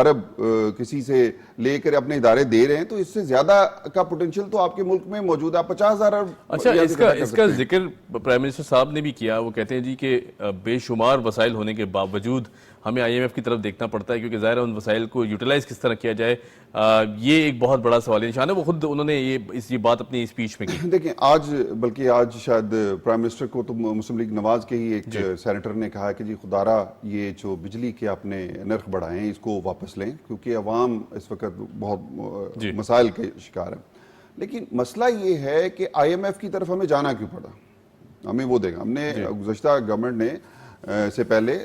ارب کسی سے لے کر اپنے ادارے دے رہے ہیں تو اس سے زیادہ کا پوٹینشیل تو آپ کے ملک میں موجود ہے. 50,000 ارب. اچھا, اس کا ذکر پرائم منسٹر صاحب نے بھی کیا. وہ کہتے ہیں جی کہ بے شمار وسائل ہونے کے باوجود ہمیں آئی ایم ایف کی طرف دیکھنا پڑتا ہے, کیونکہ ظاہر ہے ان وسائل کو یوٹیلائز کس طرح کیا جائے, یہ ایک بہت بڑا سوالیہ نشان ہے. وہ خود انہوں نے یہ بات اپنی اسپیچ میں کی. دیکھیں بلکہ آج شاید پرائم منسٹر کو تو مسلم لیگ نواز کے ہی ایک سینیٹر نے کہا کہ جی خدارا یہ جو بجلی کے آپ نے نرخ بڑھائے ہیں اس کو واپس لیں, کیونکہ عوام اس وقت بہت مسائل کے شکار ہے. لیکن مسئلہ یہ ہے کہ آئی ایم ایف کی طرف ہمیں جانا کیوں پڑا, ہمیں وہ دیکھا. ہم نے گزشتہ گورنمنٹ نے سے پہلے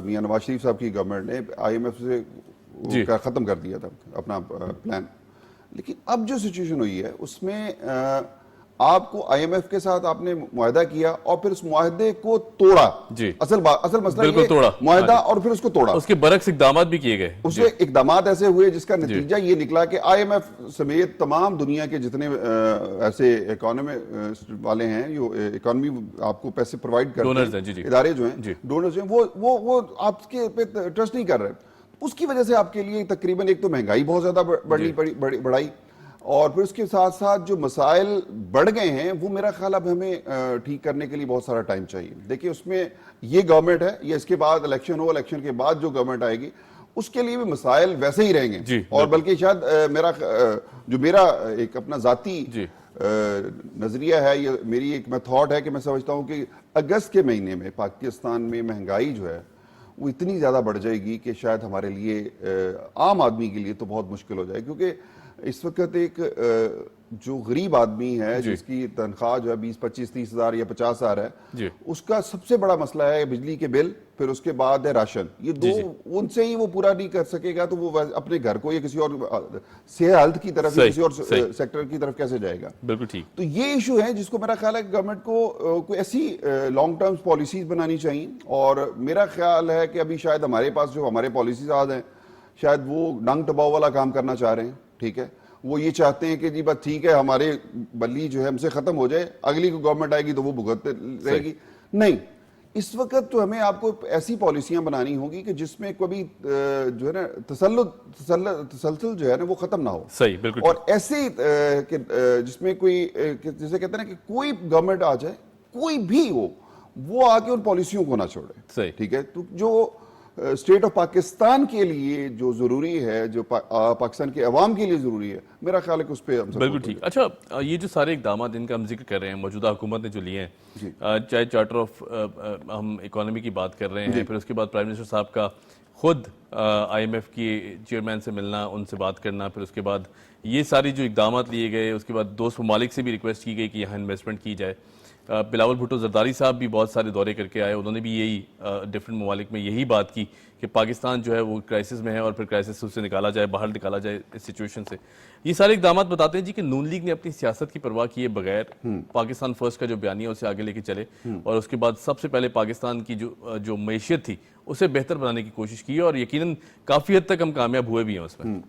میاں نواز شریف صاحب کی گورنمنٹ نے آئی ایم ایف سے ختم کر دیا تھا اپنا پلان. لیکن اب جو سچویشن ہوئی ہے اس میں آپ کو آئی ایم ایف کے ساتھ آپ نے معاہدہ کیا اور پھر اس معاہدے کو توڑا. اصل مسئلہ یہ معاہدہ اور پھر اس کو توڑا. اس کے برعکس اقدامات بھی کیے گئے. اس میں اقدامات ایسے ہوئے جس کا نتیجہ یہ نکلا کہ آئی ایم ایف سمیت تمام دنیا کے جتنے ایسے اکانومی والے ہیں جو اکانومی آپ کو پیسے پرووائڈ کرتے ہیں, ادارے جو ہیں ڈونرز ہیں, وہ آپ کے پہ ٹرسٹ نہیں کر رہے. اس کی وجہ سے آپ کے لیے تقریباً ایک تو مہنگائی بہت زیادہ بڑھائی, اور پھر اس کے ساتھ ساتھ جو مسائل بڑھ گئے ہیں وہ میرا خیال اب ہمیں ٹھیک کرنے کے لیے بہت سارا ٹائم چاہیے. دیکھیں اس میں یہ گورنمنٹ ہے یا اس کے بعد الیکشن ہو, الیکشن کے بعد جو گورنمنٹ آئے گی اس کے لیے بھی مسائل ویسے ہی رہیں گے. اور بلکہ شاید میرا ایک اپنا ذاتی نظریہ ہے, یہ میری ایک میں تھاٹ ہے کہ میں سمجھتا ہوں کہ اگست کے مہینے میں پاکستان میں مہنگائی جو ہے وہ اتنی زیادہ بڑھ جائے گی کہ شاید ہمارے لیے عام آدمی کے لیے تو بہت مشکل ہو جائے. کیونکہ اس وقت ایک جو غریب آدمی ہے جس کی تنخواہ جو ہے 20-25-30 ہزار یا 50 ہزار ہے, اس کا سب سے بڑا مسئلہ ہے بجلی کے بل, پھر اس کے بعد ہے راشن. یہ دو ان سے ہی وہ پورا نہیں کر سکے گا تو وہ اپنے گھر کو یا کسی اور صحت کی طرف یا کسی اور سیکٹر کی طرف کیسے جائے گا. بالکل ٹھیک. تو یہ ایشو ہے جس کو میرا خیال ہے گورنمنٹ کو کوئی ایسی لانگ ٹرم پالیسیز بنانی چاہیے. اور میرا خیال ہے کہ ابھی شاید ہمارے پاس جو ہمارے پالیسیز آج ہیں شاید وہ ڈنگ دباؤ والا کام کرنا چاہ رہے ہیں. ٹھیک ہے, وہ یہ چاہتے ہیں کہ جی بس ٹھیک ہے ہمارے بلی جو ہے ہم سے ختم ہو جائے, اگلی کو گورنمنٹ آئے گی تو وہ بھگتتے رہے گی. نہیں, اس وقت تو ہمیں آپ کو ایسی پالیسیاں بنانی ہوگی کہ جس میں کبھی جو ہے نا تسلسل جو ہے نا وہ ختم نہ ہو. صحیح, بالکل. اور ایسے جس میں کوئی جیسے کہتے ہیں نا کہ کوئی گورنمنٹ آ جائے, کوئی بھی ہو, وہ آ کے ان پالیسیوں کو نہ چھوڑے. صحیح, ٹھیک ہے. تو جو اسٹیٹ آف پاکستان کے لیے جو ضروری ہے, جو پاکستان کے عوام کے لیے ضروری ہے, میرا خیال ہے کہ اس پہ ہم بالکل ٹھیک. اچھا, یہ جو سارے اقدامات ان کا ہم ذکر کر رہے ہیں موجودہ حکومت نے جو لیے ہیں, چاہے چارٹر آف ہم اکانومی کی بات کر رہے ہیں, پھر اس کے بعد پرائم منسٹر صاحب کا خود آئی ایم ایف کے چیئرمین سے ملنا, ان سے بات کرنا, پھر اس کے بعد یہ ساری جو اقدامات لیے گئے, اس کے بعد دوست ممالک سے بھی ریکویسٹ کی گئی کہ یہاں انویسٹمنٹ کی جائے. بلاول بھٹو زرداری صاحب بھی بہت سارے دورے کر کے آئے, انہوں نے بھی یہی ڈفرینٹ ممالک میں یہی بات کی کہ پاکستان جو ہے وہ کرائسس میں ہے اور پھر کرائسس سے نکالا جائے, باہر نکالا جائے اس سچویشن سے. یہ سارے اقدامات بتاتے ہیں جی کہ نون لیگ نے اپنی سیاست کی پرواہ کیے بغیر پاکستان فرسٹ کا جو بیانیہ اسے آگے لے کے چلے, اور اس کے بعد سب سے پہلے پاکستان کی جو معیشت تھی اسے بہتر بنانے کی کوشش کی, اور یقیناً کافی حد تک ہم کامیاب ہوئے بھی ہیں اس میں.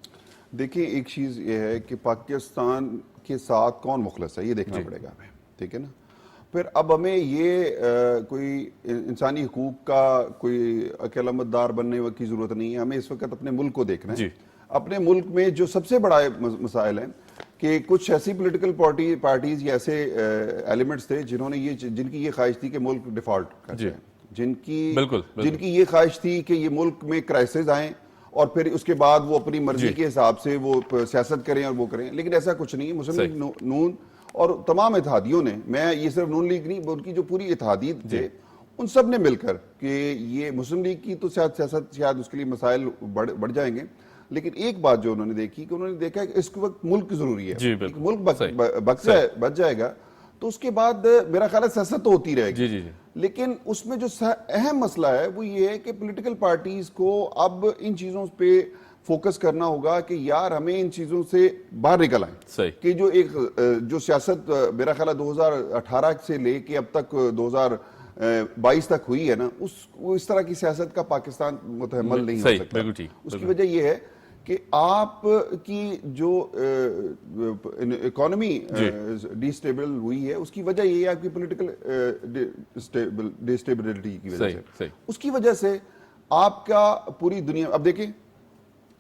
دیکھیں ایک چیز یہ ہے کہ پاکستان کے ساتھ کون مخلص ہے یہ دیکھنا پڑے گا ہمیں. ٹھیک ہے نا. پھر اب ہمیں یہ کوئی انسانی حقوق کا کوئی عقلمت دار بننے کی ضرورت نہیں ہے, ہمیں اس وقت اپنے ملک کو دیکھنا ہے. اپنے ملک میں جو سب سے بڑا مسائل ہیں کہ کچھ ایسی پولیٹیکل پارٹیز یا ایسے ایلیمنٹس تھے جن کی یہ خواہش تھی کہ ملک ڈیفالٹ کر جائے, جن کی یہ خواہش تھی کہ یہ ملک میں کرائسس آئیں اور پھر اس کے بعد وہ اپنی مرضی کے حساب سے وہ سیاست کریں اور وہ کریں. لیکن ایسا کچھ نہیں. مسلم لیگ نون اور تمام اتحادیوں نے, میں یہ صرف نون لیگ نہیں, ان کی جو پوری اتحادی تھے ان سب نے مل کر کہ یہ مسلم لیگ کی تو سیاست شاید اس کے لیے مسائل بڑھ جائیں گے, لیکن ایک بات جو انہوں نے دیکھی کہ انہوں نے دیکھا کہ اس وقت ملک ضروری ہے. ملک بچ جائے گا تو اس کے بعد میرا خیال ہے سیاست تو ہوتی رہے گی. لیکن اس میں جو اہم مسئلہ ہے وہ یہ ہے کہ پولیٹیکل پارٹیز کو اب ان چیزوں پہ فوکس کرنا ہوگا کہ یار ہمیں ان چیزوں سے باہر نکل آئیں. کہ جو سیاست میرا خیال ہے 2018 سے لے کے اب تک 2022 تک ہوئی ہے نا, اس طرح کی سیاست کا پاکستان متحمل نہیں ہو سکتا. اس کی وجہ یہ ہے کہ آپ کی جو اکانومی ڈی سٹیبل ہوئی ہے اس کی وجہ یہ ہے آپ کی پولیٹیکل ڈی سٹیبلٹی کی وجہ سے. اس کی وجہ سے آپ کا پوری دنیا, اب دیکھیں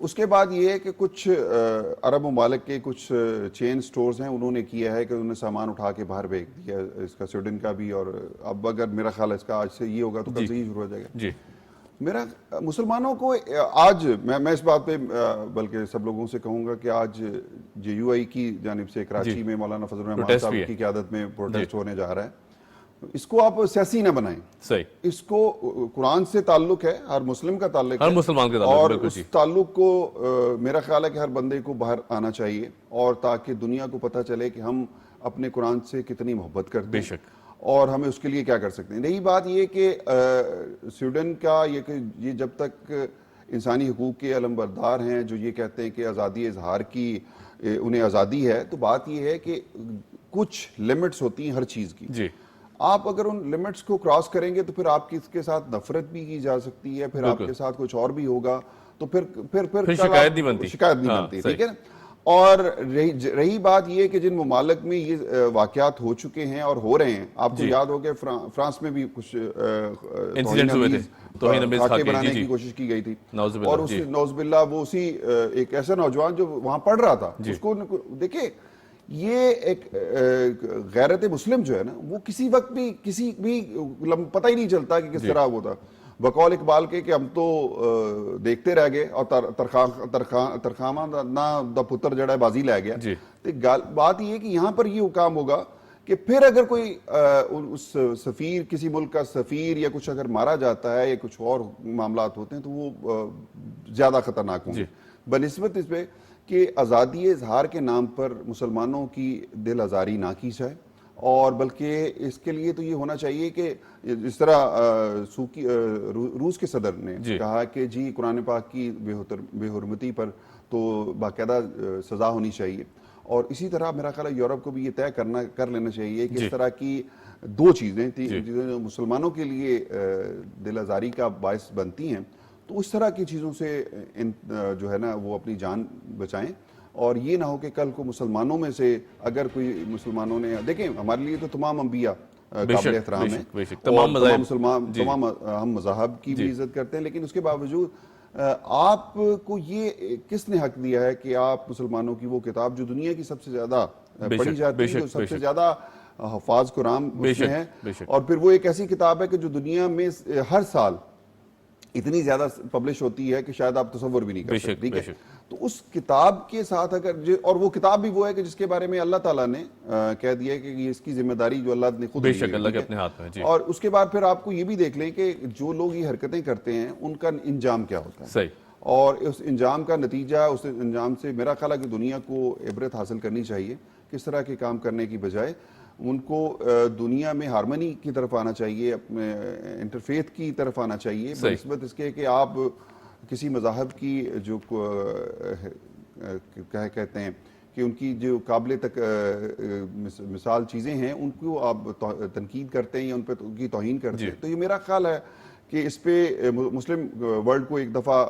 اس کے بعد یہ ہے کہ کچھ عرب ممالک کے کچھ چین سٹورز ہیں، انہوں نے کیا ہے کہ انہوں نے سامان اٹھا کے باہر بھیج دیا، اس کا سویڈن کا بھی، اور اب اگر میرا خیال ہے اس کا آج سے یہ ہوگا تو کل سے ہی شروع ہو جائے گا. جی میرا مسلمانوں کو آج میں اس بات پہ بلکہ سب لوگوں سے کہوں گا کہ آج JUI کی جانب سے کراچی میں مولانا فضل الرحمان صاحب کی قیادت میں پروٹیسٹ ہونے جا رہا ہے. اس کو آپ سیاسی نہ بنائیں، صحیح، اس کو قرآن سے تعلق ہے، ہر مسلم کا تعلق ہے، ہر مسلمان کا تعلق، اور بالکل اس جی. تعلق کو میرا خیال ہے کہ ہر بندے کو باہر آنا چاہیے، اور تاکہ دنیا کو پتہ چلے کہ ہم اپنے قرآن سے کتنی محبت کرتے ہیں، بے شک، اور ہمیں اس کے لیے کیا کر سکتے ہیں. رہی بات یہ کہ سویڈن کا یہ کہ یہ جب تک انسانی حقوق کے علمبردار ہیں جو یہ کہتے ہیں کہ آزادی اظہار کی انہیں آزادی ہے، تو بات یہ ہے کہ کچھ لمٹس ہوتی ہیں ہر چیز کی. جی آپ اگر ان لمٹس کو کراس کریں گے تو پھر آپ کی اس کے ساتھ نفرت بھی کی جا سکتی ہے، پھر آپ کے ساتھ کچھ اور بھی ہوگا، تو پھر شکایت نہیں بنتی، شکایت نہیں بنتی، ٹھیک ہے نا. اور رہی بات یہ کہ جن ممالک میں یہ واقعات ہو چکے ہیں اور ہو رہے ہیں، آپ کو یاد ہو کہ فرانس میں بھی کچھ انسیڈنٹس ہوئے تھے، توہین آمیز خاکے بنانے کی کوشش کی گئی تھی، نعوذ باللہ، اور اس نعوذ باللہ وہ اسی ایک ایسا نوجوان جو وہاں پڑھ رہا تھا، اس کو دیکھیں، یہ ایک غیرت مسلم جو ہے نا، وہ کسی وقت بھی کسی بھی پتہ ہی نہیں چلتا کہ کس طرح وہ تھا. بقول اقبال کے کہ ہم تو دیکھتے رہ گئے اور ترخامہ نہ دا پتر جڑا ہے بازی لے گیا. تو بات یہ ہے کہ یہاں پر یہ حکام ہوگا کہ پھر اگر کوئی اس سفیر، کسی ملک کا سفیر یا کچھ اگر مارا جاتا ہے یا کچھ اور معاملات ہوتے ہیں تو وہ زیادہ خطرناک ہوں گے بنسبت اس پہ کہ آزادی اظہار کے نام پر مسلمانوں کی دل آزاری نہ کی جائے. اور بلکہ اس کے لیے تو یہ ہونا چاہیے کہ جس طرح روس کے صدر نے کہا کہ جی قرآن پاک کی بے حرمتی پر تو باقاعدہ سزا ہونی چاہیے، اور اسی طرح میرا خیال ہے یورپ کو بھی یہ طے کر لینا چاہیے کہ اس طرح کی دو چیزیں جو مسلمانوں کے لیے دل آزاری کا باعث بنتی ہیں، تو اس طرح کی چیزوں سے جو ہے نا وہ اپنی جان بچائیں. اور یہ نہ ہو کہ کل کو مسلمانوں میں سے اگر کوئی مسلمانوں نے، دیکھیں ہمارے لیے تو تمام انبیاء قابل احترام ہیں، تمام مسلمان، تمام ہم مذاہب کی بھی عزت کرتے ہیں، لیکن اس کے باوجود آپ کو یہ کس نے حق دیا ہے کہ آپ مسلمانوں کی وہ کتاب جو دنیا کی سب سے زیادہ پڑھی جاتی ہے، جو سب سے زیادہ حفاظ قرآن اس میں ہے، اور پھر وہ ایک ایسی کتاب ہے کہ جو دنیا میں ہر سال اتنی زیادہ پبلش ہوتی ہے کہ شاید آپ تصور بھی نہیں کر سکتے، ٹھیک ہے. تو اس کتاب کے ساتھ اگر اور وہ کتاب بھی وہ ہے کہ جس کے بارے میں اللہ تعالیٰ نے کہہ دیا ہے کہ یہ اس کی ذمہ داری جو اللہ نے خود لی ہے، اللہ کے اپنے ہاتھ میں. اور اس کے بعد پھر آپ کو یہ بھی دیکھ لیں کہ جو لوگ یہ حرکتیں کرتے ہیں ان کا انجام کیا ہوتا ہے، صحیح، اور اس انجام کا نتیجہ، اس انجام سے میرا خیال ہے کہ دنیا کو عبرت حاصل کرنی چاہیے. کس طرح کے کام کرنے کی بجائے ان کو دنیا میں ہارمنی کی طرف آنا چاہیے، اپنے انٹرفیتھ کی طرف آنا چاہیے، بنسبت اس کے کہ آپ کسی مذاہب کی جو کہتے ہیں کہ ان کی جو قابل تک مثال چیزیں ہیں ان کو آپ تنقید کرتے ہیں یا ان پہ ان کی توہین کرتے ہیں. تو یہ میرا خیال ہے کہ اس پہ مسلم ورلڈ کو ایک دفعہ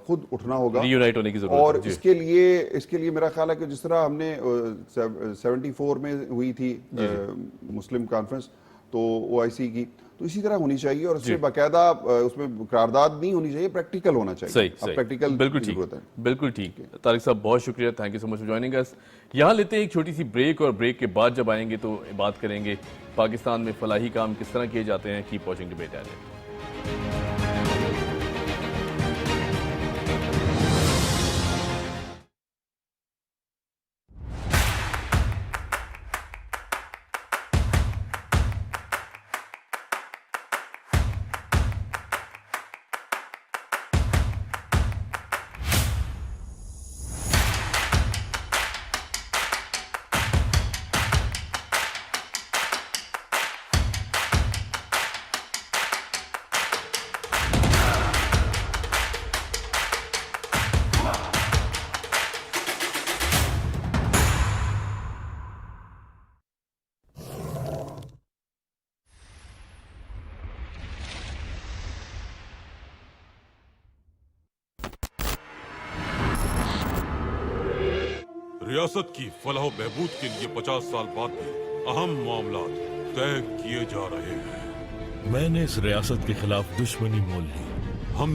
خود اٹھنا ہوگا، ری یونائٹ ہونے کی ضرورت ہے. اور اس کے لیے میرا خیال ہے کہ جس طرح ہم نے 74 میں ہوئی تھی مسلم کانفرنس تو OIC کی، تو اسی طرح ہونی چاہیے، اور اس سے باقاعدہ اس میں قرارداد نہیں ہونی چاہیے، پریکٹیکل ہونا چاہیے. صحیح، پریکٹیکل بالکل ٹھیک، بالکل ٹھیک. طارق صاحب بہت شکریہ، thank you so much for joining us. یہاں لیتے ہیں ایک چھوٹی سی بریک، اور بریک کے بعد جب آئیں گے تو بات کریں گے پاکستان میں فلاحی کام کس طرح کیے جاتے ہیں. Keep watching debate at eight. ریاست کی فلاح و بہبود کے لیے 50 سال بعد بھی اہم معاملات طے کیے جا رہے ہیں. میں نے اس ریاست کے خلاف دشمنی مول لی. ہم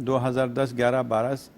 2010, 11, 12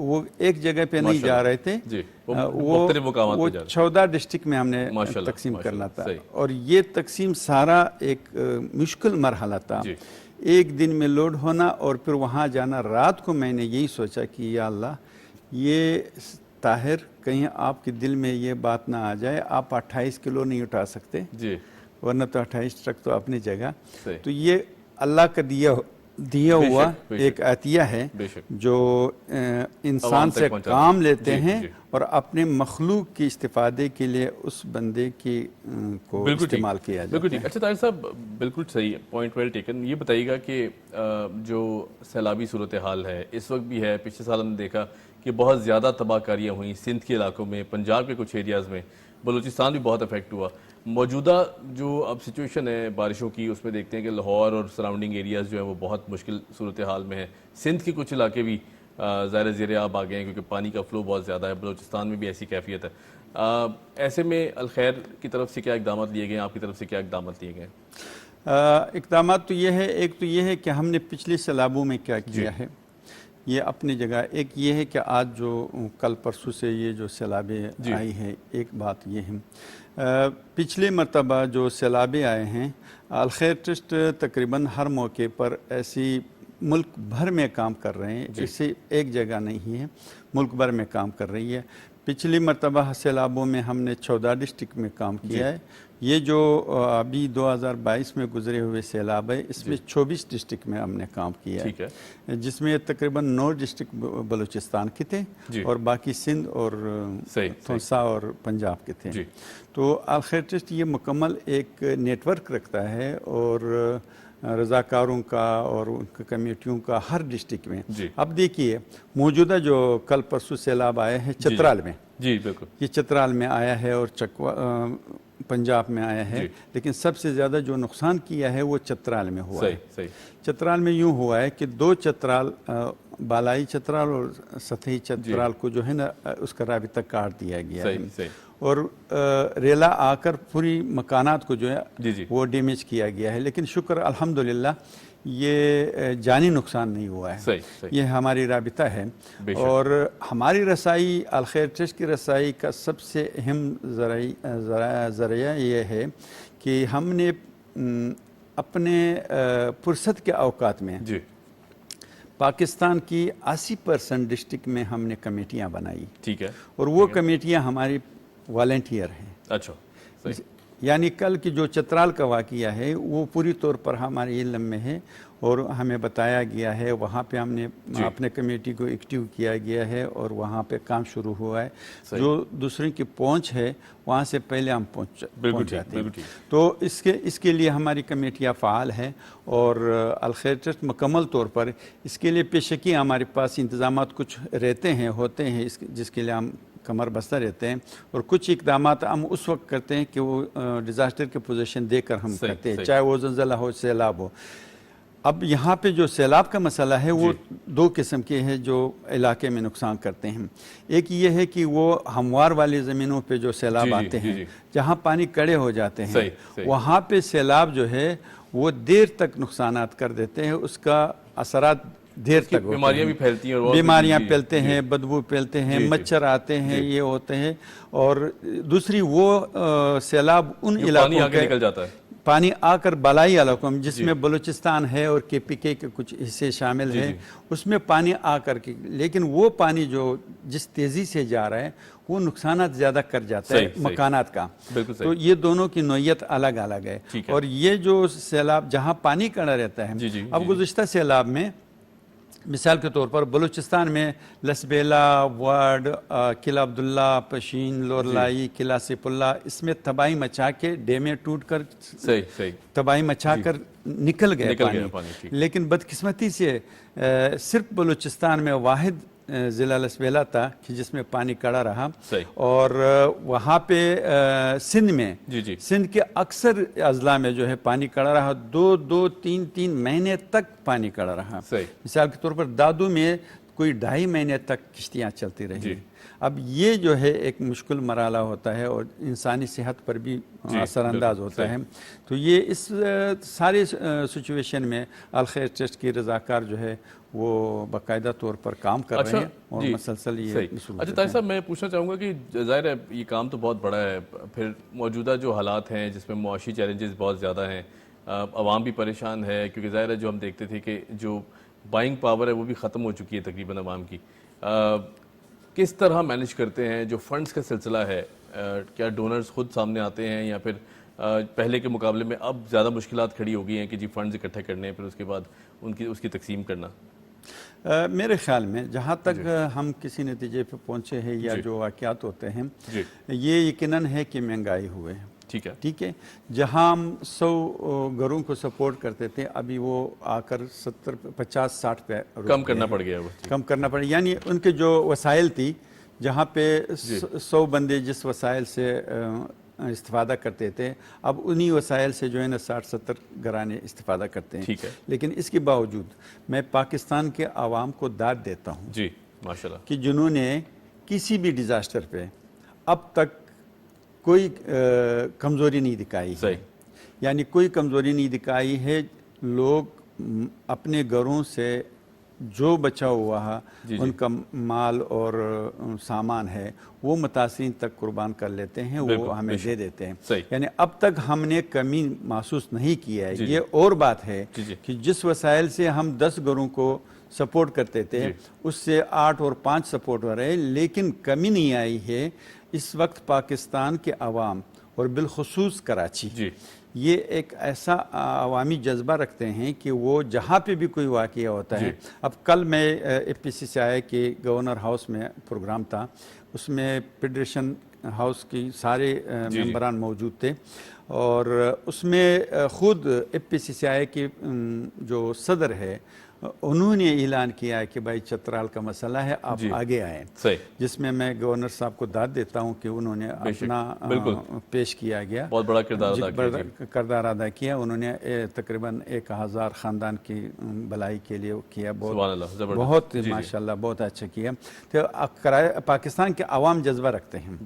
وہ ایک جگہ پہ نہیں جا رہے تھے، جی وہ مختلف مقامات پہ جا رہے 14 ڈسٹرکٹ میں ہم نے تقسیم کرنا تھا، اور یہ تقسیم سارا ایک مشکل مرحلہ تھا، ایک دن میں لوڈ ہونا اور پھر وہاں جانا۔ رات کو میں نے یہی سوچا کہ یا اللہ یہ طاہر کہیں آپ کے دل میں یہ بات نہ آ جائے آپ 28 کلو نہیں اٹھا سکتے، ورنہ تو 28 ٹرک تو اپنی جگہ، تو یہ اللہ کا دیا ہوا ایک عطیہ ہے جو انسان سے کام لیتے ہیں اور اپنے مخلوق کے استفادے کے لیے اس بندے کی کو استعمال کیا جاتا ہے۔ بالکل ٹھیک۔ اچھا طاہر صاحب، بالکل صحیح پوائنٹ ویل ٹیکن۔ یہ بتائیے گا کہ جو سیلابی صورتحال ہے اس وقت بھی ہے، پچھلے سال ہم نے دیکھا کہ بہت زیادہ تباہ کاریاں ہوئیں سندھ کے علاقوں میں، پنجاب کے کچھ ایریاز میں، بلوچستان بھی بہت افیکٹ ہوا۔ موجودہ جو اب سچویشن ہے بارشوں کی، اس میں دیکھتے ہیں کہ لاہور اور سراؤنڈنگ ایریاز جو ہیں وہ بہت مشکل صورتحال میں ہیں۔ سندھ کے کچھ علاقے بھی ظاہر زیر آب آ گئے ہیں کیونکہ پانی کا فلو بہت زیادہ ہے، بلوچستان میں بھی ایسی کیفیت ہے۔ ایسے میں الخیر کی طرف سے کیا اقدامات لیے گئے ہیں، آپ کی طرف سے کیا اقدامات لیے گئے ہیں؟ اقدامات تو یہ ہے، ایک تو یہ ہے کہ ہم نے پچھلے سیلابوں میں کیا کیا ہے یہ اپنی جگہ، ایک یہ ہے کہ آج جو کل پرسوں سے یہ جو سیلابیں آئی ہیں، ایک بات یہ ہے پچھلے مرتبہ جو سیلابیں آئے ہیں، الخیر ٹرسٹ تقریباً ہر موقع پر ایسی ملک بھر میں کام کر رہے ہیں، اسے ایک جگہ نہیں ہے، ملک بھر میں کام کر رہی ہے۔ پچھلی مرتبہ سیلابوں میں ہم نے 14 ڈسٹرکٹ میں کام کیا ہے، یہ جو ابھی 2022 میں گزرے ہوئے سیلاب ہے اس میں 24 ڈسٹرکٹ میں ہم نے کام کیا ہے، جس میں تقریباً 9 ڈسٹرکٹ بلوچستان کے تھے اور باقی سندھ اور تھونسا اور پنجاب کے تھے۔ تو الخیر ٹرسٹ یہ مکمل ایک نیٹ ورک رکھتا ہے اور رضاکاروں کا اور ان کی کمیٹیوں کا ہر ڈسٹرکٹ میں۔ اب دیکھیے موجودہ جو کل پرسوں سیلاب آئے ہیں چترال میں، بالکل یہ چترال میں آیا ہے اور پنجاب میں آیا ہے، لیکن سب سے زیادہ جو نقصان کیا ہے وہ چترال میں ہوا ہے۔ چترال میں یوں ہوا ہے کہ 2 چترال، بالائی چترال اور سطحی چترال کو جو ہے نا اس کا رابطہ کاٹ دیا گیا ہے، اور ریلا آ کر پوری مکانات کو جو ہے وہ ڈیمیج کیا گیا ہے، لیکن شکر الحمدللہ یہ جانی نقصان نہیں ہوا ہے، یہ ہماری رابطہ ہے۔ اور ہماری رسائی، الخیر ٹرسٹ کی رسائی کا سب سے اہم ذریعہ یہ ہے کہ ہم نے اپنے فرصت کے اوقات میں پاکستان کی 80% ڈسٹرکٹ میں ہم نے کمیٹیاں بنائی، ٹھیک ہے، اور وہ کمیٹیاں ہماری والنٹیئر ہیں۔ اچھا، یعنی کل کی جو چترال کا واقعہ ہے وہ پوری طور پر ہمارے علم میں ہے اور ہمیں بتایا گیا ہے، وہاں پہ ہم نے اپنے کمیٹی کو ایکٹیو کیا گیا ہے اور وہاں پہ کام شروع ہوا ہے۔ جو دوسرے کی پہنچ ہے وہاں سے پہلے ہم پہنچ جاتے ہیں، تو اس کے لیے ہماری کمیٹیاں فعال ہیں اور الخیر ٹرسٹ مکمل طور پر اس کے لیے پیشگی ہمارے پاس انتظامات کچھ رہتے ہیں، ہوتے ہیں، جس کے لیے ہم کمر بستہ رہتے ہیں، اور کچھ اقدامات ہم اس وقت کرتے ہیں کہ وہ ڈیزاسٹر کی پوزیشن دے کر ہم کرتے ہیں، چاہے وہ زلزلہ ہو، سیلاب ہو۔ اب یہاں پہ جو سیلاب کا مسئلہ ہے وہ 2 قسم کے ہیں جو علاقے میں نقصان کرتے ہیں۔ ایک یہ ہے کہ وہ ہموار والی زمینوں پہ جو سیلاب آتے ہیں، جہاں پانی کڑے ہو جاتے ہیں، وہاں پہ سیلاب جو ہے وہ دیر تک نقصانات کر دیتے ہیں، اس کا اثرات دیر تک بیماریاں بھی پھیلتی ہیں، بیماریاں پھیلتے ہیں، بدبو پھیلتے ہیں، مچھر آتے ہیں، یہ ہوتے ہیں۔ اور دوسری وہ سیلاب ان علاقوں کے نکل جاتا ہے، پانی آ کر بالائی علاقوں میں، جس میں بلوچستان ہے اور KPK کے کچھ حصے شامل ہیں، اس میں پانی آ کر کے، لیکن وہ پانی جو جس تیزی سے جا رہا ہے وہ نقصانات زیادہ کر جاتا ہے مکانات کا۔ تو یہ دونوں کی نوعیت الگ الگ ہے، اور یہ جو سیلاب جہاں پانی کڑا رہتا ہے، اب گزشتہ سیلاب میں مثال کے طور پر بلوچستان میں لسبیلا، وارڈ، قلعہ عبداللہ، پشین، لورلائی، قلعہ سیف اللہ، اس میں تباہی مچا کے ڈیمیں ٹوٹ کر تباہی مچا کر نکل گئے پانی، لیکن بدقسمتی سے صرف بلوچستان میں واحد ضلع لسبیلا تھا کہ جس میں پانی کڑا رہا، اور وہاں پہ سندھ میں، سندھ کے اکثر اضلاع میں جو ہے پانی کڑا رہا، 2-3 مہینے تک پانی کڑا رہا۔ مثال کے طور پر دادو میں کوئی 2.5 مہینے تک کشتیاں چلتی رہی. اب یہ جو ہے ایک مشکل مرحلہ ہوتا ہے اور انسانی صحت پر بھی اثر انداز ہوتا ہے. تو یہ اس ساری سچویشن میں الخیر ٹرسٹ کی رضاکار جو ہے وہ باقاعدہ طور پر کام کر رہے ہیں اور مسلسل یہ اچھا طاہر صاحب میں پوچھنا چاہوں گا کہ ظاہر ہے یہ کام تو بہت بڑا ہے, پھر موجودہ جو حالات ہیں جس میں معاشی چیلنجز بہت زیادہ ہیں, عوام بھی پریشان ہے کیونکہ ظاہر ہے جو ہم دیکھتے تھے کہ جو بائنگ پاور ہے وہ بھی ختم ہو چکی ہے تقریباً عوام کی. کس طرح مینیج کرتے ہیں جو فنڈز کا سلسلہ ہے؟ کیا ڈونرز خود سامنے آتے ہیں یا پھر پہلے کے مقابلے میں اب زیادہ مشکلات کھڑی ہو گئی ہیں کہ جی فنڈز اکٹھے کرنے ہیں پھر اس کے بعد اس کی تقسیم کرنا؟ میرے خیال میں جہاں تک ہم کسی نتیجے پہ پہنچے ہیں یا جو واقعات ہوتے ہیں یہ یقیناً ہے کہ مہنگائی ہوئے. ٹھیک ہے, جہاں ہم 100 گھروں کو سپورٹ کرتے تھے ابھی وہ آ کر 50-60 پہ کم کرنا پڑ گیا. کم کرنا پڑ گیا, یعنی ان کے جو وسائل تھی جہاں پہ 100 بندے جس وسائل سے استفادہ کرتے تھے اب انہی وسائل سے جو ہے نا 60-70 گھرانے استفادہ کرتے ہیں. لیکن اس کے باوجود میں پاکستان کے عوام کو داد دیتا ہوں جی ماشاءاللہ کہ جنہوں نے کسی بھی ڈیزاسٹر پہ اب تک کوئی کمزوری نہیں دکھائی ہے. یعنی کوئی کمزوری نہیں دکھائی ہے. لوگ اپنے گھروں سے جو بچا ہوا ہے ان کا مال اور سامان ہے وہ متاثرین تک قربان کر لیتے ہیں, وہ ہمیں دے دیتے ہیں. یعنی اب تک ہم نے کمی محسوس نہیں کیا ہے. یہ اور بات ہے کہ جس وسائل سے ہم 10 گھروں کو سپورٹ کرتے تھے اس سے 8 اور 5 سپورٹ ہو رہے, لیکن کمی نہیں آئی ہے. اس وقت پاکستان کے عوام اور بالخصوص کراچی یہ ایک ایسا عوامی جذبہ رکھتے ہیں کہ وہ جہاں پہ بھی کوئی واقعہ ہوتا ہے. اب کل میں FPCCI کے گورنر ہاؤس میں پروگرام تھا, اس میں فیڈریشن ہاؤس کی سارے ممبران موجود تھے اور اس میں خود FPCCI کے جو صدر ہے انہوں نے اعلان کیا ہے کہ بھائی چترال کا مسئلہ ہے آپ آگے آئیں, جس میں میں گورنر صاحب کو داد دیتا ہوں کہ انہوں نے اپنا پیش کیا گیا, بہت بڑا کردار ادا کیا. انہوں نے تقریباً 1000 خاندان کی بھلائی کے لیے کیا, بہت ماشاءاللہ بہت اچھا کیا. تو پاکستان کے عوام جذبہ رکھتے ہیں,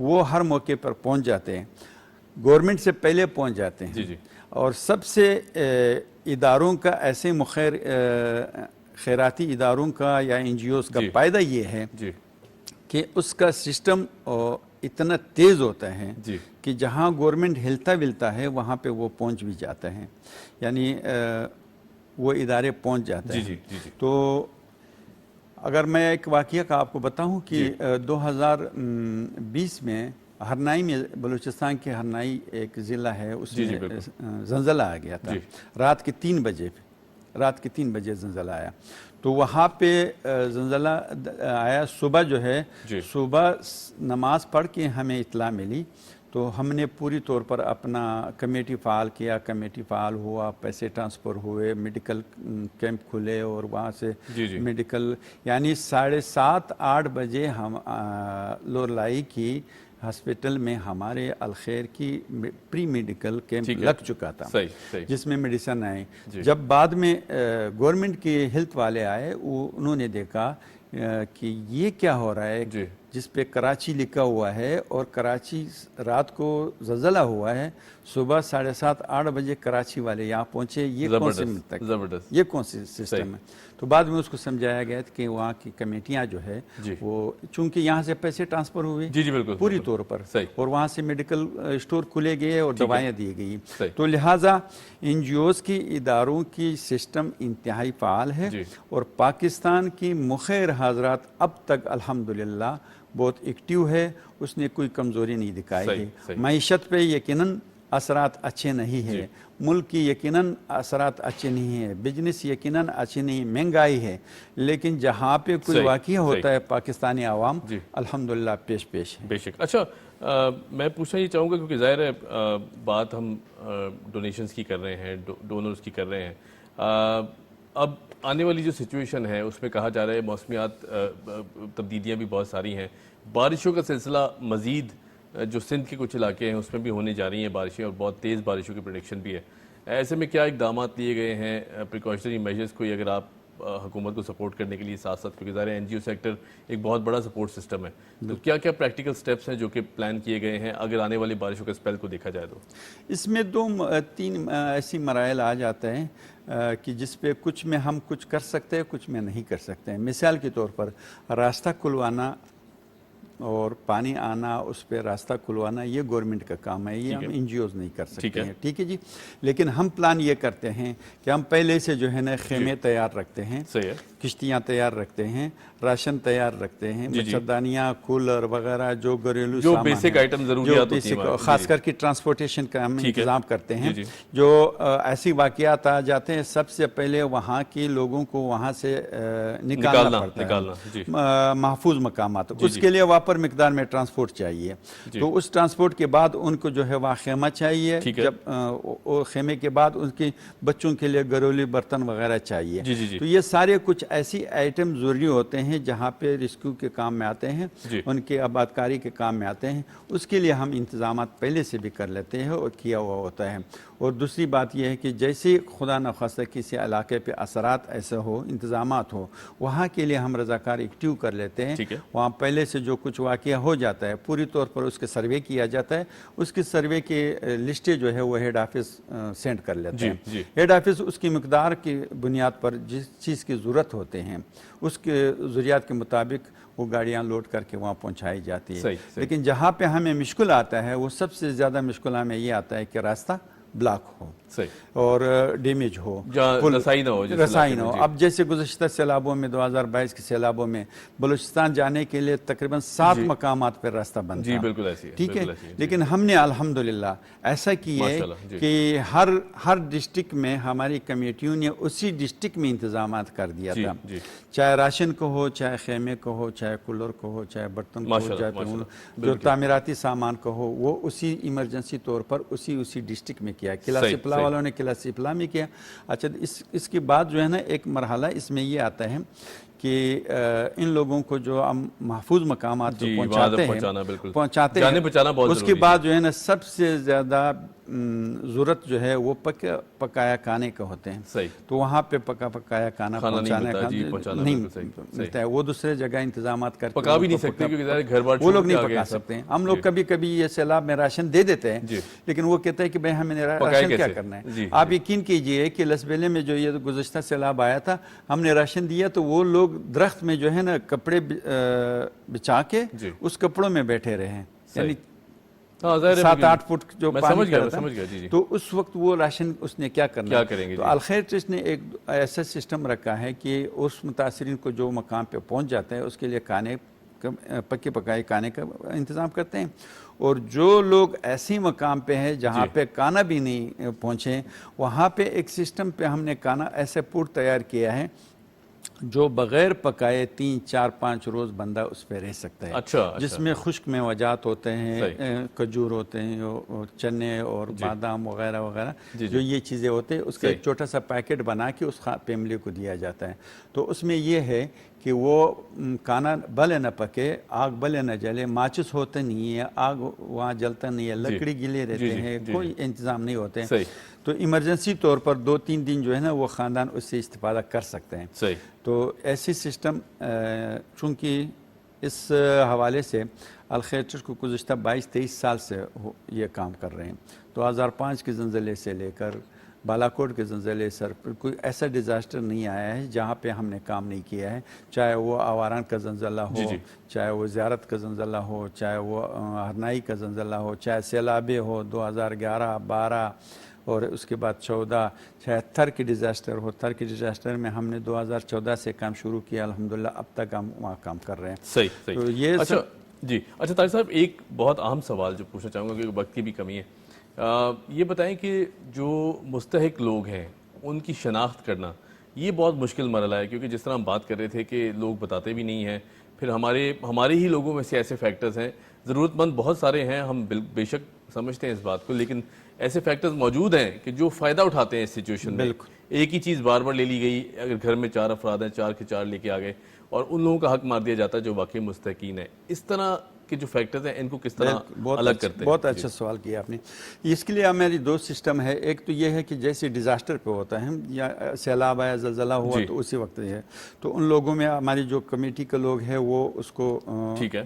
وہ ہر موقع پر پہنچ جاتے ہیں, گورنمنٹ سے پہلے پہنچ جاتے ہیں. اور سب سے اداروں کا ایسے خیراتی اداروں کا یا NGOs کا فائدہ یہ ہے کہ اس کا سسٹم اتنا تیز ہوتا ہے کہ جہاں گورنمنٹ ہلتا ولتا ہے وہاں پہ وہ پہنچ بھی جاتا ہے, یعنی وہ ادارے پہنچ جاتے ہیں. تو اگر میں ایک واقعہ کا آپ کو بتاؤں کہ 2020 میں ہرنائی میں, بلوچستان کے ہرنائی ایک ضلع ہے, اس میں زلزلہ آ گیا تھا رات کے 3 بجے زلزلہ آیا. تو وہاں پہ زلزلہ آیا صبح جو ہے صبح نماز پڑھ کے ہمیں اطلاع ملی تو ہم نے پوری طور پر اپنا کمیٹی فعال کیا, کمیٹی فعال ہوا, پیسے ٹرانسفر ہوئے, میڈیکل کیمپ کھلے اور وہاں سے میڈیکل یعنی 7:30-8 بجے ہم لورلائی کی ہسپیٹل میں ہمارے الخیر کی پری میڈیکل کیمپ لگ چکا تھا جس میں میڈیسن آئے. جب بعد میں گورنمنٹ کے ہیلتھ والے آئے انہوں نے دیکھا کہ یہ کیا ہو رہا ہے, جس پہ کراچی لکھا ہوا ہے اور کراچی رات کو زلزلہ ہوا ہے, صبح 7:30-8 بجے کراچی والے یہاں پہنچے. یہ کون سے ملک, یہ کون سی سسٹم ہے؟ تو بعد میں اس کو سمجھایا گیا کہ وہاں کی کمیٹیاں جو ہے وہ چونکہ یہاں سے پیسے ٹرانسفر ہوئے پوری طور پر اور وہاں سے میڈیکل اسٹور کھلے گئے اور دوائیاں دی گئی, تو لہٰذا NGOs کی اداروں کی سسٹم انتہائی فعال ہے اور پاکستان کی مخیر حضرات اب تک الحمدللہ بہت ایکٹیو ہے, اس نے کوئی کمزوری نہیں دکھائی ہے. معیشت پہ یقیناً اثرات اچھے نہیں ہیں, ملک کی یقیناً اثرات اچھے نہیں ہیں, بزنس یقیناً اچھے نہیں, مہنگائی ہے, لیکن جہاں پہ کوئی واقعہ ہوتا ہے پاکستانی عوام الحمدللہ پیش ہے. بے شک. اچھا میں پوچھنا یہ چاہوں گا کیونکہ ظاہر ہے بات ہم ڈونیشنز کی کر رہے ہیں, ڈونرز کی کر رہے ہیں. اب آنے والی جو سچویشن ہے اس میں کہا جا رہا ہے موسمیات تبدیلیاں بھی بہت ساری ہیں, بارشوں کا سلسلہ مزید جو سندھ کے کچھ علاقے ہیں اس میں بھی ہونے جا رہی ہیں بارشیں اور بہت تیز بارشوں کی پریڈکشن بھی ہے. ایسے میں کیا اقدامات لیے گئے ہیں, پریکاشنری میجرز کوئی اگر آپ حکومت کو سپورٹ کرنے کے لیے ساتھ ساتھ، کیونکہ ظاہر ہے این جی او سیکٹر ایک بہت بڑا سپورٹ سسٹم ہے، تو کیا کیا پریکٹیکل سٹیپس ہیں جو کہ پلان کیے گئے ہیں اگر آنے والی بارشوں کے اسپیل کو دیکھا جائے تو؟ اس میں تین ایسی مراحل آ جاتے ہیں کہ جس پہ کچھ میں ہم کچھ کر سکتے ہیں، کچھ میں نہیں کر سکتے ہیں. مثال کے طور پر راستہ کھلوانا اور پانی آنا، اس پہ راستہ کھلوانا یہ گورنمنٹ کا کام ہے، یہ ہم این جی اوز نہیں کر سکتے ہیں. ٹھیک ہے جی. لیکن ہم پلان یہ کرتے ہیں کہ ہم پہلے سے جو ہے نا خیمے تیار رکھتے ہیں، کشتیاں تیار رکھتے ہیں، راشن تیار رکھتے ہیں، مچھردانیاں، کولر وغیرہ جو گھریلو جو بیسک آئٹم ضروریات ہوتی ہیں، خاص کر کے ٹرانسپورٹیشن کا ہم انتظام کرتے ہیں. جو ایسی واقعات آ جاتے ہیں سب سے پہلے وہاں کے لوگوں کو وہاں سے نکالنا پڑتا ہے محفوظ مقامات. اس کے لیے واپر مقدار میں ٹرانسپورٹ چاہیے. تو اس ٹرانسپورٹ کے بعد ان کو جو ہے وہاں خیمہ چاہیے، جب خیمے کے بعد ان کے بچوں کے لیے گھریلو برتن وغیرہ چاہیے. تو یہ سارے کچھ ایسی آئٹم ضروری ہوتے ہیں جہاں پہ ریسکیو کے کام میں آتے ہیں، ان کے آباد کاری کے کام میں آتے ہیں. اس کے لیے ہم انتظامات پہلے سے بھی کر لیتے ہیں اور کیا ہوا ہوتا ہے. اور دوسری بات یہ ہے کہ جیسے خدا نخواستہ کسی علاقے پہ اثرات ایسا ہو، انتظامات ہو، وہاں کے لیے ہم رضاکار ایکٹیو کر لیتے ہیں. وہاں پہلے سے جو کچھ واقعہ ہو جاتا ہے پوری طور پر اس کے سروے کیا جاتا ہے. اس کے سروے کی لسٹیں جو ہے وہ ہیڈ آفس سینڈ کر لیتے ہیں. ہیڈ آفس اس کی مقدار کی بنیاد پر جس چیز کی ضرورت ہوتے ہیں اس کے ضروریات کے مطابق وہ گاڑیاں لوڈ کر کے وہاں پہنچائی جاتی ہے. لیکن جہاں پہ ہمیں مشکل آتا ہے وہ سب سے زیادہ مشکل ہمیں یہ آتا ہے کہ راستہ بلاک ہو اور ڈیمیج ہو، رسائی نہ ہو. اب جیسے گزشتہ سیلابوں میں 2022 کے سیلابوں میں بلوچستان جانے کے لیے تقریباً 7 مقامات پر راستہ بند تھا. بالکل ایسی ہے. ٹھیک ہے. لیکن ہم نے الحمدللہ ایسا کیا ہے کہ ہر ڈسٹرکٹ میں ہماری کمیٹیوں نے اسی ڈسٹرکٹ میں انتظامات کر دیا تھا. چاہے راشن کو ہو، چاہے خیمے کو ہو، چاہے کولر کو ہو، چاہے برتن کو ہو، چاہے جو تعمیراتی سامان کو ہو، وہ اسی ایمرجنسی طور پر اسی ڈسٹرکٹ میں کیا. قلعہ سپلا والوں نے قلعہ سپلا میں کیا. اچھا اس کے بعد جو ہے نا ایک مرحلہ اس میں یہ آتا ہے کہ ان لوگوں کو جو ہم محفوظ مقامات جو پہنچاتے ہیں اس کے بعد جو ہے نا سب سے زیادہ ضرورت جو ہے وہ پکایا کھانے کا ہوتے ہیں. تو وہاں پہ پکایا کھانا پہنچانے کا نہیں ملتا ہے. وہ دوسرے جگہ انتظامات کر پکا بھی نہیں سکتے کیونکہ گھر بار وہ لوگ نہیں پکا سکتے ہیں. ہم لوگ کبھی کبھی یہ سیلاب میں راشن دے دیتے ہیں لیکن وہ کہتے ہیں کہ بھائی ہمیں راشن کیا کرنا ہے. آپ یقین کیجئے کہ لسبیلے میں جو یہ گزشتہ سیلاب آیا تھا ہم نے راشن دیا تو وہ لوگ درخت میں جو ہے نا کپڑے بچا کے اس کپڑوں میں بیٹھے رہے ہیں. یعنی 7-8 فٹ جو پانی کا تھا تو اس وقت وہ راشن اس نے کیا کرنا ہے. تو الخیر ٹرسٹ نے ایک ایسا سسٹم رکھا ہے کہ اس متاثرین کو جو مقام پہ پہنچ جاتا ہے اس کے لیے کھانے پکے پکائے کھانے کا انتظام کرتے ہیں. اور جو لوگ ایسی مقام پہ ہیں جہاں پہ کھانا بھی نہیں پہنچے وہاں پہ ایک سسٹم پہ ہم نے کھانا ایسے پور تیار کیا ہے جو بغیر پکائے 3-4-5 روز بندہ اس پہ رہ سکتا ہے. جس میں خشک میوجات ہوتے ہیں، کھجور ہوتے ہیں، چنے اور بادام وغیرہ وغیرہ جو یہ چیزیں ہوتے ہیں اس کا ایک چھوٹا سا پیکٹ بنا کے اس فیملی کو دیا جاتا ہے. تو اس میں یہ ہے کہ وہ کھانا بھلے نہ پکے، آگ بھلے نہ جلے، ماچس ہوتے نہیں ہے، آگ وہاں جلتا نہیں ہے، لکڑی گلے رہتے ہیں، کوئی انتظام نہیں ہوتے ہیں. تو ایمرجنسی طور پر 2-3 دن جو ہے نا وہ خاندان اس سے استفادہ کر سکتے ہیں. تو ایسی سسٹم چونکہ اس حوالے سے الخیر ٹرسٹ کو گزشتہ 22-23 سال سے یہ کام کر رہے ہیں. 2005 کے زلزلے سے لے کر بالاکوٹ کے زلزلے سر پر کوئی ایسا ڈیزاسٹر نہیں آیا ہے جہاں پہ ہم نے کام نہیں کیا ہے. چاہے وہ آواران کا زلزلہ ہو، چاہے وہ زیارت کا زلزلہ ہو، چاہے وہ ہرنائی کا زلزلہ ہو، چاہے سیلابیں ہو 2011-12 اور اس کے بعد 14، چاہے تھر کی ڈیزاسٹر ہو. تھر کی ڈیزاسٹر میں ہم نے 2014 سے کام شروع کیا، الحمدللہ اب تک ہم وہاں کام کر رہے ہیں. صحیح. تو یہ اچھا طارق صاحب ایک بہت اہم سوال جو پوچھنا چاہوں گا کیونکہ وقت کی بھی کمی ہے. یہ بتائیں کہ جو مستحق لوگ ہیں ان کی شناخت کرنا یہ بہت مشکل مرحلہ ہے کیونکہ جس طرح ہم بات کر رہے تھے کہ لوگ بتاتے بھی نہیں ہیں. پھر ہمارے ہی لوگوں میں سے ایسے فیکٹرز ہیں، ضرورت مند بہت سارے ہیں، ہم بے شک سمجھتے ہیں اس بات کو، لیکن ایسے فیکٹرز موجود ہیں کہ جو فائدہ اٹھاتے ہیں اس سچویشن میں. ایک ہی چیز بار بار لے لی گئی، اگر گھر میں 4 افراد ہیں 4 کے 4 لے کے آ گئے اور ان لوگوں کا حق مار دیا جاتا ہے جو واقعی مستحقین ہیں. اس طرح کے جو فیکٹرز ہیں ان کو کس طرح الگ کرتے ہیں؟ بہت اچھا سوال کیا آپ نے. اس کے لیے ہماری دو سسٹم ہے. ایک تو یہ ہے کہ جیسے ڈیزاسٹر پہ ہوتا ہے یا سیلاب آیا زلزلہ ہوا تو اسی وقت یہ ہے تو ان لوگوں میں ہماری جو کمیٹی کے لوگ ہیں وہ اس کو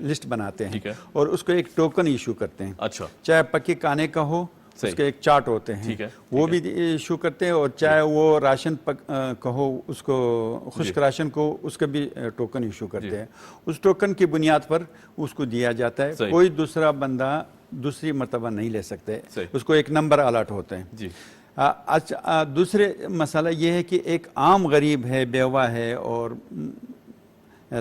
لسٹ بناتے ہیں اور اس کو ایک ٹوکن ایشو کرتے ہیں. اچھا. چاہے پکے کھانے کا ہو اس کے ایک چارٹ ہوتے ہیں وہ بھی ایشو کرتے ہیں اور چاہے وہ راشن کہو اس کو خشک راشن کو اس کا بھی ٹوکن ایشو کرتے ہیں. اس ٹوکن کی بنیاد پر اس کو دیا جاتا ہے. کوئی دوسرا بندہ دوسری مرتبہ نہیں لے سکتے. اس کو ایک نمبر الاٹ ہوتے ہیں. دوسرے مسئلہ یہ ہے کہ ایک عام غریب ہے, بیوہ ہے اور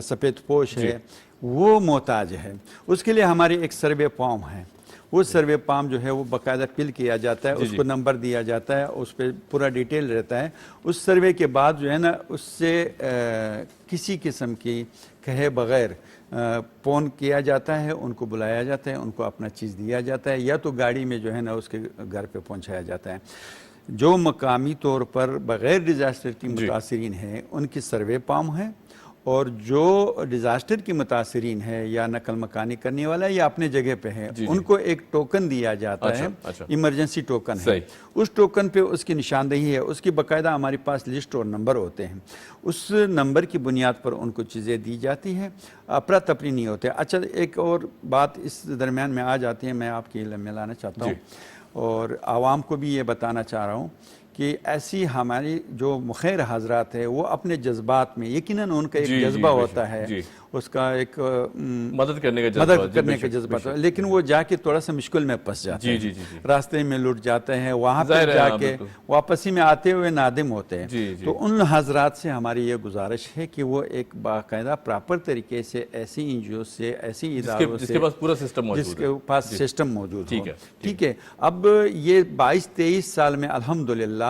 سفید پوش ہے, وہ محتاج ہے. اس کے لیے ہماری ایک سروے فارم ہے. وہ سروے فارم جو ہے وہ باقاعدہ فل کیا جاتا ہے, اس کو نمبر دیا جاتا ہے, اس پہ پورا ڈیٹیل رہتا ہے. اس سروے کے بعد جو ہے نا اس سے کسی قسم کی کہے بغیر فون کیا جاتا ہے, ان کو بلایا جاتا ہے, ان کو اپنا چیز دیا جاتا ہے یا تو گاڑی میں جو ہے نا اس کے گھر پہ پہنچایا جاتا ہے. جو مقامی طور پر بغیر ڈیزاسٹر کی متاثرین ہیں ان کی سروے فارم ہے اور جو ڈیزاسٹر کی متاثرین ہے یا نقل مکانی کرنے والا یا اپنے جگہ پہ ہے ان کو ایک ٹوکن دیا جاتا ہے, ایمرجنسی ٹوکن ہے. اس ٹوکن پہ اس کی نشاندہی ہے, اس کی باقاعدہ ہمارے پاس لسٹ اور نمبر ہوتے ہیں. اس نمبر کی بنیاد پر ان کو چیزیں دی جاتی ہیں, افراتفری نہیں ہوتے. اچھا ایک اور بات اس درمیان میں آ جاتی ہے, میں آپ کی علم میں لانا چاہتا ہوں اور عوام کو بھی یہ بتانا چاہ رہا ہوں کہ ایسی ہماری جو مخیر حضرات ہے وہ اپنے جذبات میں یقیناً ان کا ایک جذبہ ہوتا ہے, اس کا ایک مدد کرنے کا جذبہ ہوتا ہے, لیکن وہ جا کے تھوڑا سا مشکل میں پھنس جاتے ہیں, راستے میں لٹ جاتے ہیں, وہاں پہ جا کے واپسی میں آتے ہوئے نادم ہوتے ہیں. تو ان حضرات سے ہماری یہ گزارش ہے کہ وہ ایک باقاعدہ پراپر طریقے سے ایسی این جی او سے, ایسی اداروں سے جس کے پاس پورا سسٹم موجود جس کے پاس سسٹم موجود ہو. ٹھیک ہے. اب یہ 22-23 سال میں الحمدللہ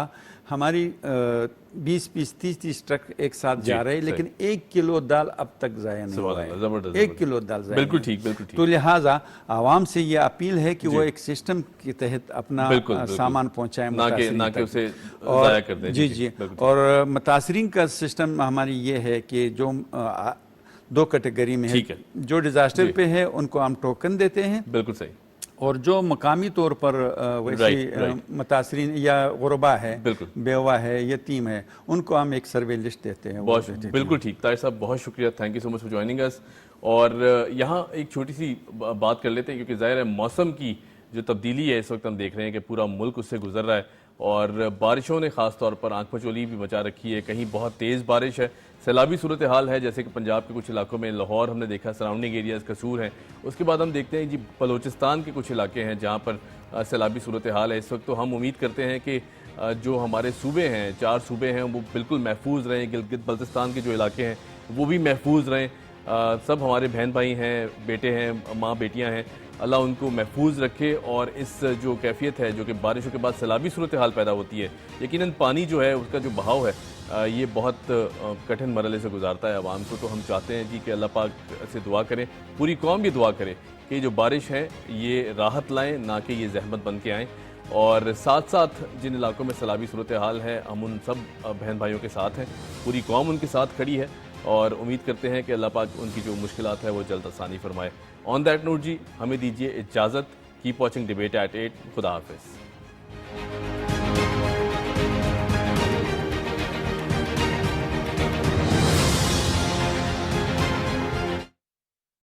ہماری 20-30 ٹرک ایک ساتھ جا رہے ہیں, لیکن 1 کلو دال اب تک ضائع نہیں ہوا ہے. 1 کلو دال ضائع. بالکل ٹھیک. تو لہٰذا عوام سے یہ اپیل ہے کہ وہ ایک سسٹم کے تحت اپنا سامان پہنچائیں, نہ کہ اسے ضائع کر دیں. جی. اور متاثرین کا سسٹم ہماری یہ ہے کہ جو 2 کیٹیگری میں ہے, جو ڈیزاسٹر پہ ہے ان کو ہم ٹوکن دیتے ہیں. بالکل صحیح. اور جو مقامی طور پر ویسی متاثرین یا غربا ہے, بیوہ ہے, یتیم ہے, ان کو ہم ایک سروے لسٹ دیتے ہیں. بالکل ٹھیک. طاہر صاحب بہت شکریہ, thank you so much for joining us. اور یہاں ایک چھوٹی سی بات کر لیتے ہیں کیونکہ ظاہر ہے موسم کی جو تبدیلی ہے اس وقت ہم دیکھ رہے ہیں کہ پورا ملک اس سے گزر رہا ہے اور بارشوں نے خاص طور پر آنکھ مچولی بھی مچا رکھی ہے. کہیں بہت تیز بارش ہے, سیلابی صورتحال ہے, جیسے کہ پنجاب کے کچھ علاقوں میں, لاہور ہم نے دیکھا, سراؤنڈنگ ایریاز قصور ہیں. اس کے بعد ہم دیکھتے ہیں جی بلوچستان کے کچھ علاقے ہیں جہاں پر سیلابی صورتحال ہے اس وقت. تو ہم امید کرتے ہیں کہ جو ہمارے صوبے ہیں, 4 صوبے ہیں, وہ بالکل محفوظ رہیں. گلگت بلتستان کے جو علاقے ہیں وہ بھی محفوظ رہیں. سب ہمارے بہن بھائی ہیں, بیٹے ہیں, ماں بیٹیاں ہیں, اللہ ان کو محفوظ رکھے. اور اس جو کیفیت ہے جو کہ بارشوں کے بعد سیلابی صورتحال پیدا ہوتی ہے, یقیناً پانی جو ہے اس کا جو بہاؤ ہے یہ بہت کٹھن مرحلے سے گزارتا ہے عوام کو. تو ہم چاہتے ہیں جی کہ اللہ پاک سے دعا کریں, پوری قوم بھی دعا کرے کہ جو بارش ہے یہ راحت لائیں, نہ کہ یہ زحمت بن کے آئیں. اور ساتھ ساتھ جن علاقوں میں سیلابی صورتحال ہے ہم ان سب بہن بھائیوں کے ساتھ ہیں, پوری قوم ان کے ساتھ کھڑی ہے اور امید کرتے ہیں کہ اللہ پاک ان کی جو مشکلات ہے وہ جلد آسانی فرمائے. آن دیٹ نوٹ جی ہمیں دیجیے اجازت. Keep watching debate at 8. خدا حافظ.